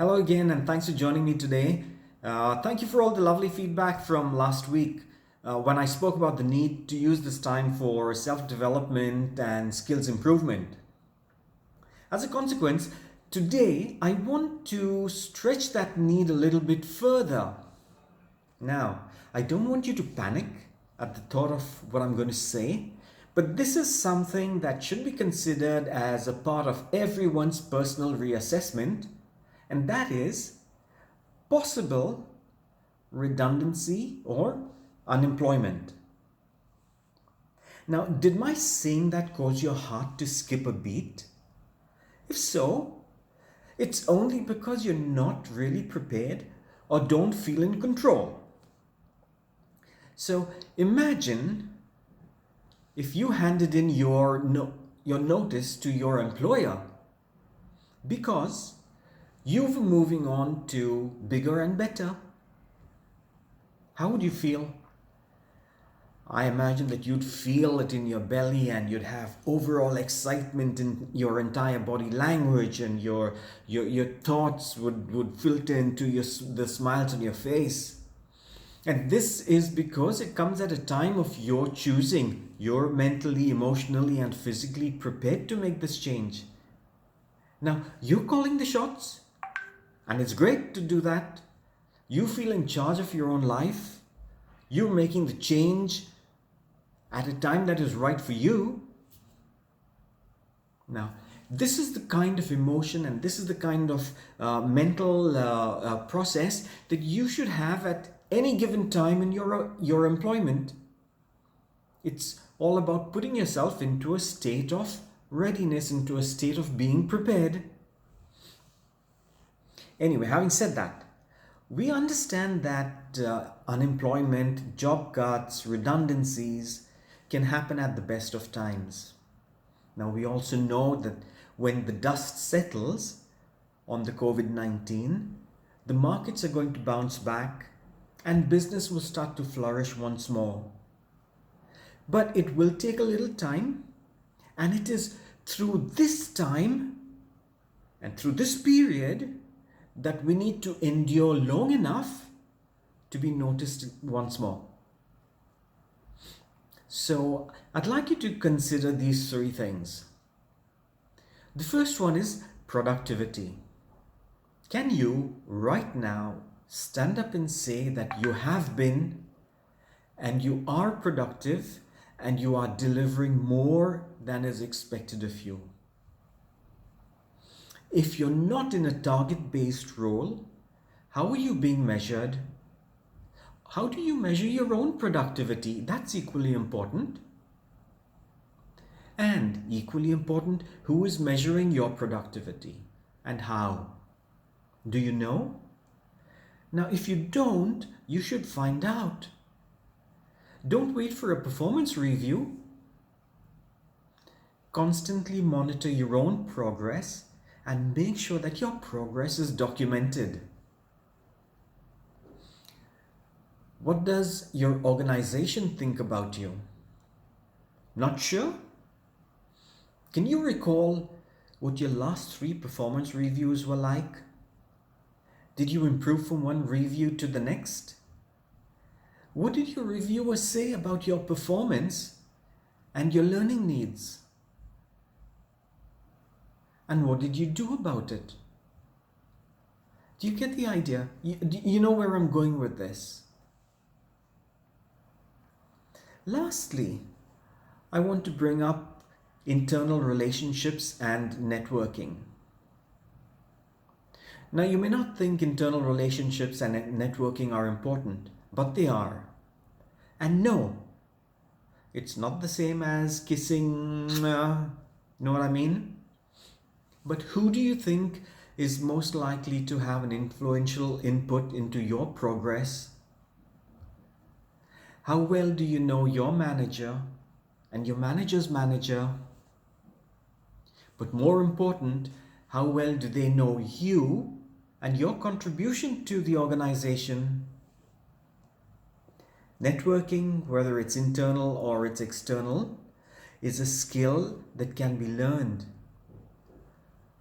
Hello again, and thanks for joining me today. Thank you for all the lovely feedback from last week when I spoke about the need to use this time for self development and skills improvement. As a consequence, today I want to stretch that need a little bit further. Now, I don't want you to panic at the thought of what I'm going to say, but this is something that should be considered as a part of everyone's personal reassessment, and that is possible redundancy or unemployment. Now, did my saying that cause your heart to skip a beat? If so, it's only because you're not really prepared or don't feel in control. So imagine if you handed in your notice to your employer because you were moving on to bigger and better. How would you feel? I imagine that you'd feel it in your belly and you'd have overall excitement in your entire body language, and your thoughts would filter into the smiles on your face. And this is because it comes at a time of your choosing. You're mentally, emotionally, and physically prepared to make this change. Now, you're calling the shots, and it's great to do that. You feel in charge of your own life. You're making the change at a time that is right for you. Now, this is the kind of emotion and this is the kind of mental process that you should have at any given time in your employment. It's all about putting yourself into a state of readiness, into a state of being prepared. Anyway, having said that, we understand that unemployment, job cuts, redundancies can happen at the best of times. Now, we also know that when the dust settles on the COVID-19, the markets are going to bounce back and business will start to flourish once more. But it will take a little time, and it is through this time and through this period that we need to endure long enough to be noticed once more. So I'd like you to consider these three things. The first one is productivity. Can you right now stand up and say that you have been and you are productive and you are delivering more than is expected of you? If you're not in a target-based role, how are you being measured? How do you measure your own productivity? That's equally important. And equally important, who is measuring your productivity and how? Do you know? Now, if you don't, you should find out. Don't wait for a performance review. Constantly monitor your own progress and make sure that your progress is documented. What does your organization think about you? Not sure? Can you recall what your last 3 performance reviews were like? Did you improve from one review to the next? What did your reviewers say about your performance and your learning needs? And what did you do about it? Do you get the idea? You know where I'm going with this. Lastly, I want to bring up internal relationships and networking. Now, you may not think internal relationships and networking are important, but they are. And no, it's not the same as kissing, know what I mean? But who do you think is most likely to have an influential input into your progress? How well do you know your manager and your manager's manager? But more important, how well do they know you and your contribution to the organization? Networking, whether it's internal or it's external, is a skill that can be learned.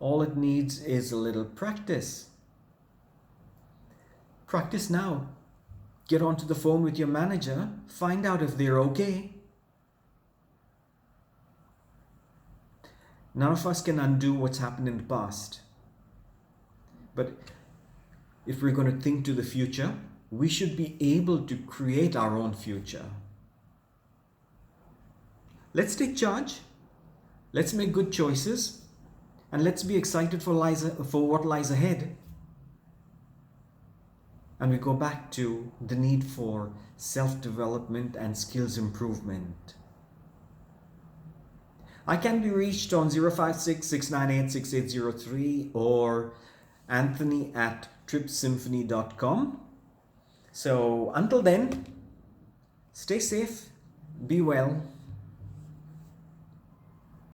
All it needs is a little practice. Practice now. Get onto the phone with your manager, find out if they're okay. None of us can undo what's happened in the past. But if we're going to think to the future, we should be able to create our own future. Let's take charge. Let's make good choices. And let's be excited for what lies ahead. And we go back to the need for self-development and skills improvement. I can be reached on 056-698-6803 or anthony@tripsymphony.com. So until then, stay safe, be well.